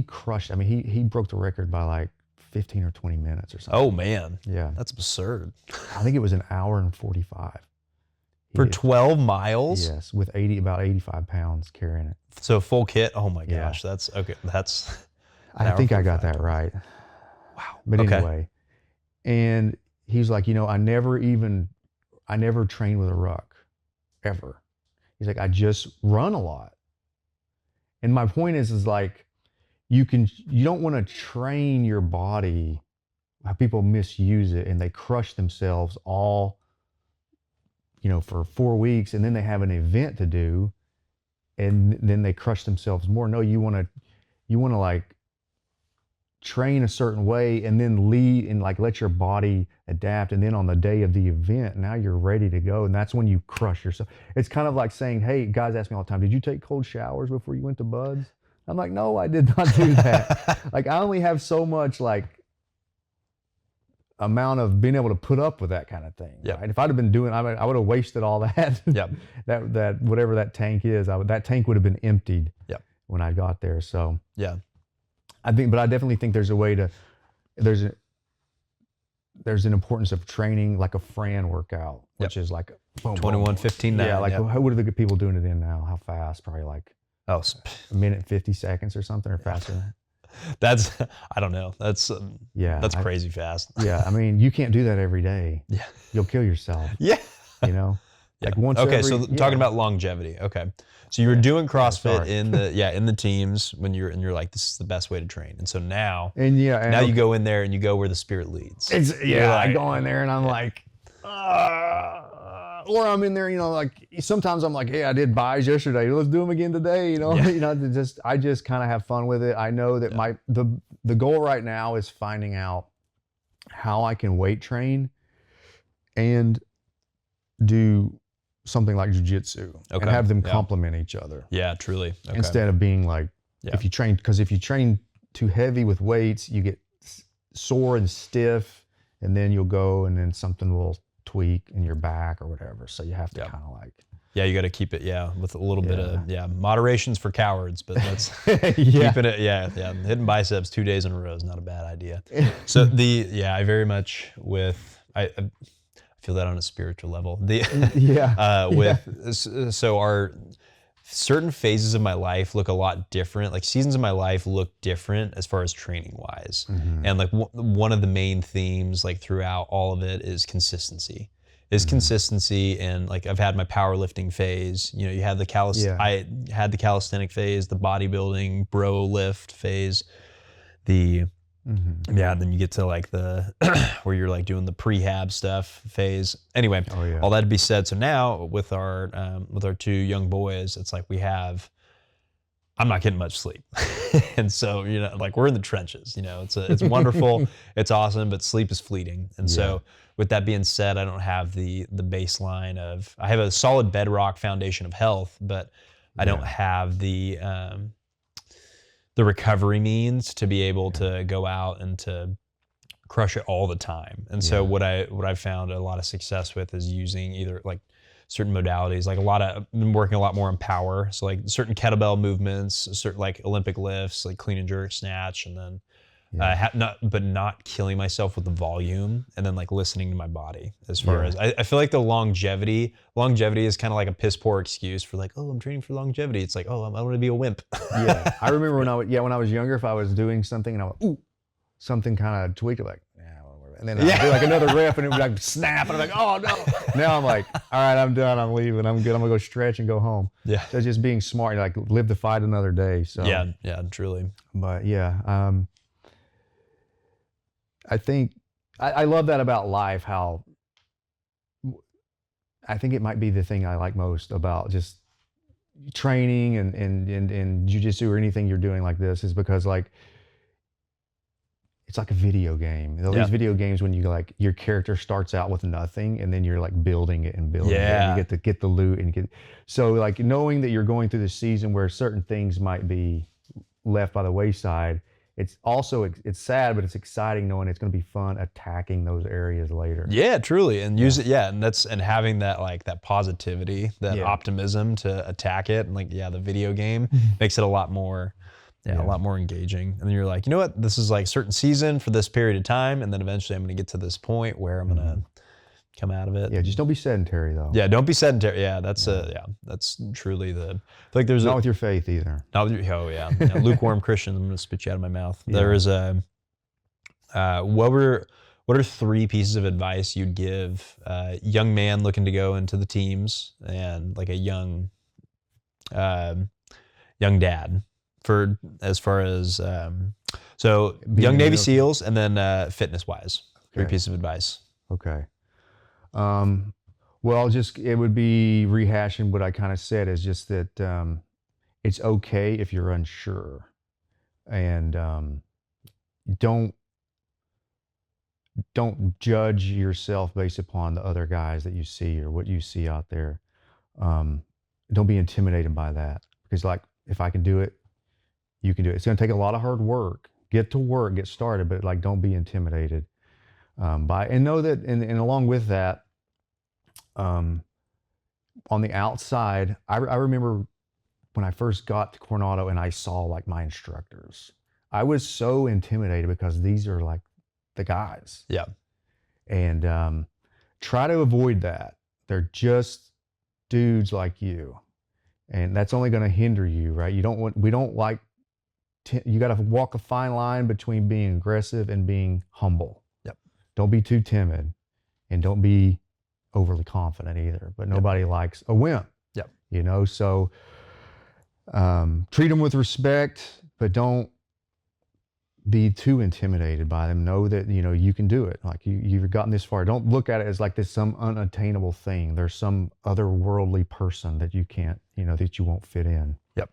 crushed. He broke the record by like 15 or 20 minutes or something. Oh, man. Yeah. That's absurd. I think it was an hour and 45. For 12 miles? Yes, with about 85 pounds carrying it. So full kit? Oh my gosh, that's okay. I think I got that right. Wow. But anyway, and he's like, I never trained with a ruck, ever. He's like, I just run a lot. And my point is like, you don't want to train your body. How people misuse it and they crush themselves all, for 4 weeks, and then they have an event to do, and then they crush themselves more. No, you want to like train a certain way and then lead and like let your body adapt, and then on the day of the event, now you're ready to go, and that's when you crush yourself. It's kind of like saying, hey, guys ask me all the time, did you take cold showers before you went to Bud's? I'm like, no, I did not do that. Like, I only have so much like amount of being able to put up with that kind of thing. Yep. Right? If I'd have been doing, I would have wasted all that. Yep. that whatever that tank is, that tank would have been emptied. Yep. When I got there. So yeah, I definitely think there's a way to, there's an importance of training like a Fran workout, which is like boom, 21, 15, 9. Yeah, like what are the people doing it in now? How fast? Probably like a minute and 50 seconds or something, or faster. That's, I don't know. That's crazy fast. Yeah, you can't do that every day. Yeah, you'll kill yourself. Yeah, like once. Okay, so talking about longevity. Okay, so you were doing CrossFit in the teams when you're like, this is the best way to train, and so now you go in there and you go where the spirit leads. I go in there and I'm like, or I'm in there, like sometimes I'm like, hey, I did buys yesterday, let's do them again today. I just kind of have fun with it. I know that the goal right now is finding out how I can weight train and do something like jiu-jitsu and have them complement each other. Yeah, truly. Okay. Instead of being like, if you train too heavy with weights, you get sore and stiff, and then you'll go and then something will tweak in your back or whatever. So you have to kind of like. Yeah, you got to keep it, with a little bit of, moderation's for cowards, but that's keeping it, hitting biceps 2 days in a row is not a bad idea. So I very much I feel that on a spiritual level. So our certain phases of my life look a lot different. Like seasons of my life look different as far as training wise. Mm-hmm. And like one of the main themes like throughout all of it is consistency. Consistency, and like I've had my powerlifting phase. You had I had the calisthenic phase, the bodybuilding bro lift phase, then you get to like the where you're like doing the prehab stuff phase. Anyway, all that to be said, so now with our 2 young boys, it's like we have I'm not getting much sleep. And so, like we're in the trenches, it's wonderful. It's awesome, but sleep is fleeting. And so with that being said, I don't have the baseline of, I have a solid bedrock foundation of health, but I don't have the recovery means to be able to go out and to crush it all the time. And so what I've found a lot of success with is using either like certain modalities, like I've been working a lot more on power. So like certain kettlebell movements, certain like Olympic lifts, like clean and jerk, snatch, and then not killing myself with the volume, and then like listening to my body as far as I feel like the longevity is kind of like a piss poor excuse for like, oh, I'm training for longevity. It's like, oh, I want to be a wimp. I remember when I was younger, if I was doing something and I went, ooh, something kind of tweaked, like, and then I'd do like another rip and it would like snap and I'm like, oh no. Now I'm like, all right, I'm done. I'm leaving. I'm good. I'm gonna go stretch and go home. Yeah. So just being smart, like live to fight another day. So yeah, truly. But I think I love that about life, how I think it might be the thing I like most about just training and jiu-jitsu or anything you're doing like this, is because like it's like a video game. These video games, when you like your character starts out with nothing and then you're like building it and building it, and you get to get the loot and so like knowing that you're going through this season where certain things might be left by the wayside. It's also, it's sad, but it's exciting knowing it's going to be fun attacking those areas later. Yeah, truly. And use it. Yeah. And having that, like that positivity, that optimism to attack it. And like, the video game makes it a lot more, a lot more engaging. And then you're like, you know what, this is like a certain season for this period of time. And then eventually I'm going to get to this point where I'm going to come out of it. Yeah. Just don't be sedentary though. Yeah. Don't be sedentary. Yeah. That's that's truly like there's not with your faith either. Not with your, lukewarm Christians. I'm going to spit you out of my mouth. Yeah. There is what are 3 pieces of advice you'd give a young man looking to go into the teams and like a young dad for as far as so young Navy SEALs and then fitness wise, 3 pieces of advice. Okay. Well, it would be rehashing what I kind of said, is just that it's okay if you're unsure, and don't judge yourself based upon the other guys that you see or what you see out there. Don't be intimidated by that, because like, if I can do it, you can do it. It's going to take a lot of hard work. Get to work, get started, but like, don't be intimidated and know that, and along with that, on the outside, I remember when I first got to Coronado and I saw like my instructors, I was so intimidated because these are like the guys. Yeah. And try to avoid that. They're just dudes like you, and that's only going to hinder you, right? You got to walk a fine line between being aggressive and being humble. Yep. Don't be too timid, and don't be overly confident either. But nobody likes a wimp. Yep. So treat them with respect, but don't be too intimidated by them. Know that you can do it. Like you've gotten this far. Don't look at it as like this some unattainable thing. There's some otherworldly person that you can't, that you won't fit in. Yep.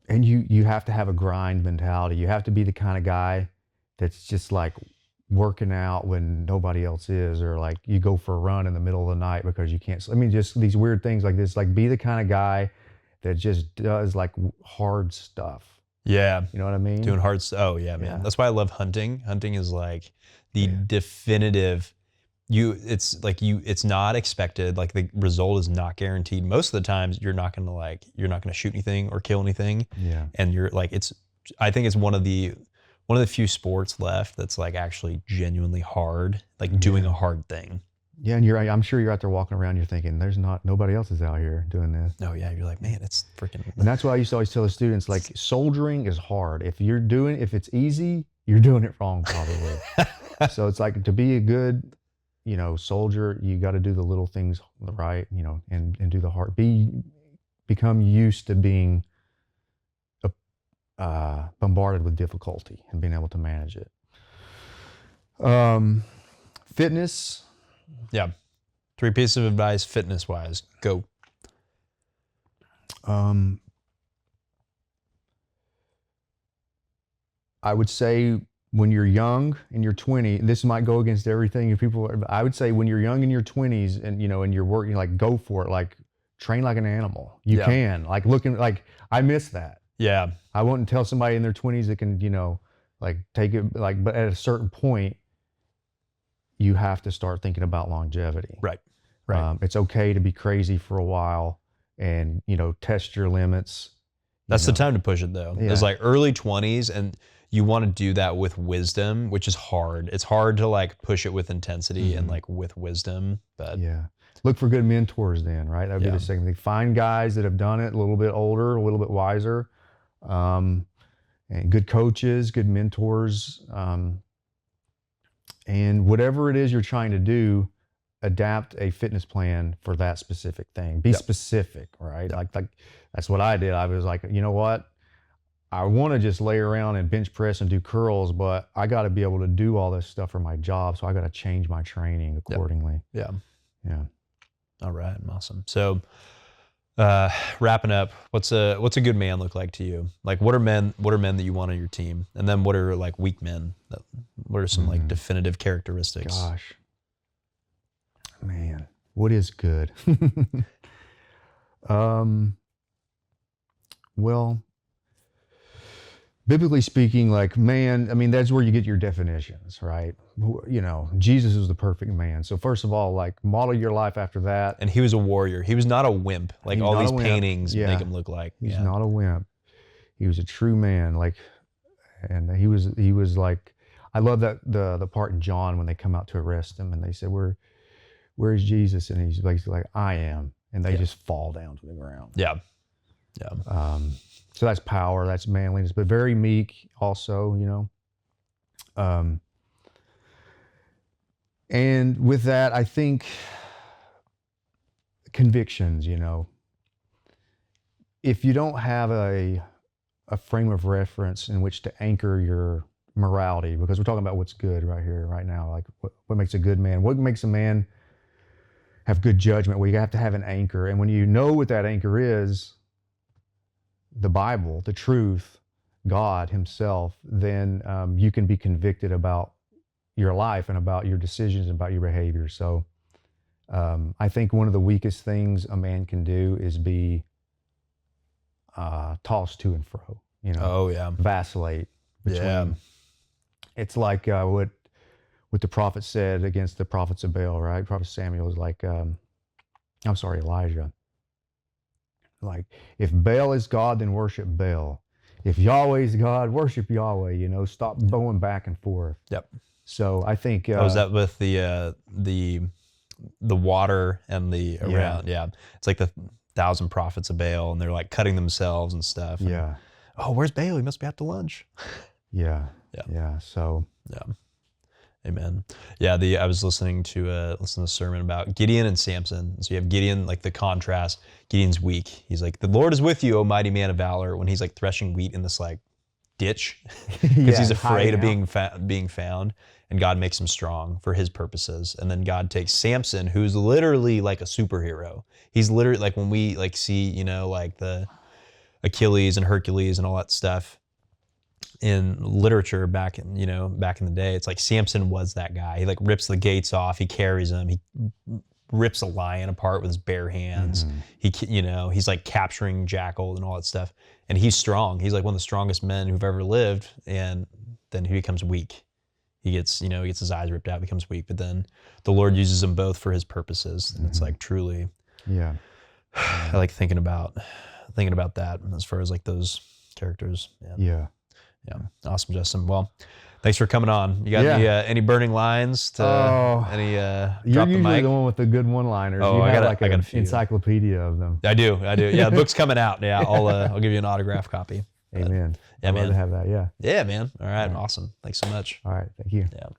And you have to have a grind mentality. You have to be the kind of guy that's just like working out when nobody else is, or like you go for a run in the middle of the night because you can't. Just these weird things like this. Like, be the kind of guy that just does like hard stuff. Yeah. You know what I mean? Doing hard stuff. Oh yeah, man. Yeah. That's why I love hunting. Hunting is like the definitive. It's not expected. Like, the result is not guaranteed. Most of the times you're not gonna shoot anything or kill anything. Yeah. And you're like, I think it's one of the few sports left that's like actually genuinely hard, like doing a hard thing. Yeah, and I'm sure you're out there walking around, you're thinking, nobody else is out here doing this. Oh yeah, you're like, man, it's freaking. And that's why I used to always tell the students, like, soldiering is hard. If it's easy, you're doing it wrong probably. So it's like, to be a good, soldier, you got to do the little things right, and do the hard. Become used to being bombarded with difficulty and being able to manage it. Fitness. Yeah. 3 pieces of advice, fitness wise. Go. I would say when you're young in your 20s, this might go against everything. If people, I would say when you're young in your 20s and and you're working, like go for it, like train like an animal. You can like I miss that. Yeah. I wouldn't tell somebody in their 20s that can like take it but at a certain point, you have to start thinking about longevity. Right. It's okay to be crazy for a while and test your limits. That's the time to push it though. Yeah. It's like early 20s, and you want to do that with wisdom, which is hard. It's hard to like push it with intensity and like with wisdom, but look for good mentors then, right? That would be the second thing. Find guys that have done it a little bit older, a little bit wiser, and good coaches, good mentors, and whatever it is you're trying to do, adapt a fitness plan for that specific thing. Be specific, right? Like that's what I did. I was like, you know what? I want to just lay around and bench press and do curls, but I got to be able to do all this stuff for my job. So I got to change my training accordingly. Yeah. All right. Awesome. So wrapping up, what's a good man look like to you? Like what are men that you want on your team? And then what are like weak men? What are some like definitive characteristics? Gosh, man, what is good? Well, biblically speaking, like man, I mean, that's where you get your definitions, right? Jesus is the perfect man. So first of all, like model your life after that. And he was a warrior. He was not a wimp, like all these paintings make him look like. He's not a wimp. He was a true man. Like, and he was like, I love that the part in John when they come out to arrest him and they said, where's Jesus? And he's basically like, I am. And they just fall down to the ground. Yeah. So that's power, that's manliness, but very meek also, and with that, I think convictions, if you don't have a frame of reference in which to anchor your morality, because we're talking about what's good right here, right now, like what makes a good man, what makes a man have good judgment, well, you have to have an anchor. And when you know what that anchor is, the Bible, the truth, God himself, then you can be convicted about your life and about your decisions and about your behavior. So I think one of the weakest things a man can do is be tossed to and fro, vacillate between. It's like what the prophet said against the prophets of Baal, right? Prophet Samuel was like, Elijah. Like, if Baal is God, then worship Baal. If Yahweh is God, worship Yahweh, stop going back and forth. Yep. So I think... was that with the water and the around? Yeah. It's like the 1,000 prophets of Baal, and they're like cutting themselves and stuff. And, oh, where's Baal? He must be out to lunch. So... Yeah. Amen. Yeah, I was listening to a sermon about Gideon and Samson. So you have Gideon, like the contrast. Gideon's weak. He's like, the Lord is with you, O mighty man of valor, when he's like threshing wheat in this like ditch because he's afraid of being found, and God makes him strong for his purposes. And then God takes Samson, who's literally like a superhero. He's literally like when we like see, like the Achilles and Hercules and all that stuff in literature back in the day, it's like Samson was that guy. He like rips the gates off, he carries them, he rips a lion apart with his bare hands. He's like capturing jackal and all that stuff, and he's strong. He's like one of the strongest men who've ever lived, and then he becomes weak. He gets his eyes ripped out, becomes weak, but then the Lord uses them both for his purposes. And it's like truly, I like thinking about that as far as like those characters. Yeah. Awesome, Justin. Well, thanks for coming on. You got any burning lines to you're drop the usually mic? The one with the good one-liners. Oh, I got a an few. encyclopedia of them. I do. Yeah, the book's coming out. Yeah, I'll give you an autograph copy. Amen. Yeah, I'd man. love to have that. Yeah, man. All right. Awesome. Thanks so much. All right. Thank you. Yeah.